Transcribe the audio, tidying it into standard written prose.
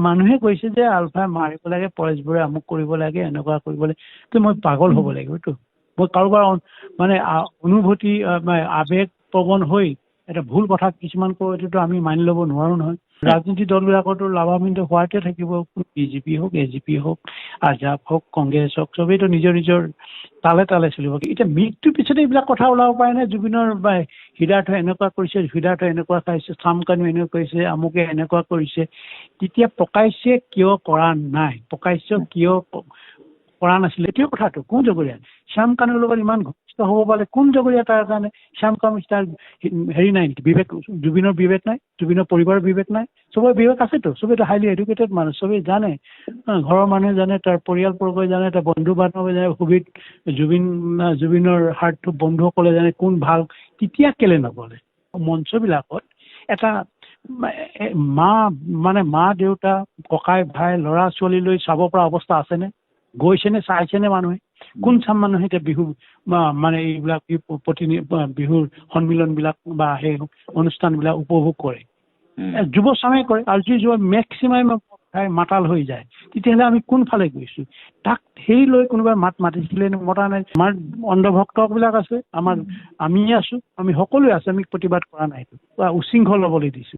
মানুহে কৈছে যে আলফাই মাৰিব লাগে, পৰেশবোৰে আমুক কৰিব লাগে, এনেকুৱা কৰিব লাগে। তো মই পাগল হ'ব লাগিব এইটো। মই কাৰোবাৰ মানে অনুভূতি আৱেগ প্ৰৱণ হৈ এটা ভুল কথা কিছুমান কওঁ, এইটোতো আমি মানি ল'ব নোৱাৰো নহয়। ৰাজনীতি দলবিলাকতো লাভান্বিত হোৱাতে থাকিব, বিজেপি হওক, এজিপি হওক, আজাপ হওক, কংগ্ৰেছ হওক, চবেইতো নিজৰ নিজৰ তালে তালে চলিব। এতিয়া মৃত্যুৰ পিছতে এইবিলাক কথা ওলাব পাৰে নে? জুবিনৰ হৃদাৰ্থ এনেকুৱা কৰিছে, হৃদাৰ্থ এনেকুৱা খাইছে, চামকানু এনেকুৱা কৰিছে, আমুকে এনেকুৱা কৰিছে। তেতিয়া প্ৰকাশ্যে কিয় কৰা নাই? প্ৰকাশ্য কিয় কৰা নাছিলে? এইটোৱে কথাটো। কোন জগৰীয়া? শ্যাম কানুৰ লগত ইমান ঘনিষ্ঠ হ'ব পাৰে কোন জগৰীয়া? তাৰ কাৰণে শ্যাম কানু তাৰ হেৰি নাই নেকি? বিবেক? জুবিনৰ বিবেক নাই? জুবিনৰ পৰিবাৰৰ বিবেক নাই? চবৰে বিবেক আছেতো। চবেইতো হাইলি এডুকেটেড মানুহ, চবেই জানে, ঘৰৰ মানুহে জানে, তাৰ পৰিয়ালবৰ্গই জানে, তাৰ বন্ধু বান্ধৱে জানে, জুবিনৰ হাৰ্টটো বন্ধুসকলে জানে কোন ভাল। তেতিয়া কেলে নগ'লে? মঞ্চবিলাকত এটা মা দেউতা, ককাই ভাই, ল'ৰা ছোৱালী লৈ চাব পৰা অৱস্থা আছেনে? গৈছেনে? চাইছেনে মানুহে? কোন চাম মানুহে এতিয়া বিহু মানে এইবিলাক বিহুৰ সন্মিলনবিলাক বা সেই অনুষ্ঠানবিলাক উপভোগ কৰে? যুৱ চামে কৰে। আৰু যি যুৱ মেক্সিমাম মাতাল হৈ যায়, তেতিয়াহ'লে আমি কোনফালে গৈছোঁ? তাক সেই লৈ কোনোবাই মাতিছিলে, মতা নাই। আমাৰ অন্ধভক্তবিলাক আছে, আমি আছোঁ, আমি সকলোৱে আছোঁ। আমি প্ৰতিবাদ কৰা নাই, বা উশৃংখল হ'বলৈ দিছোঁ।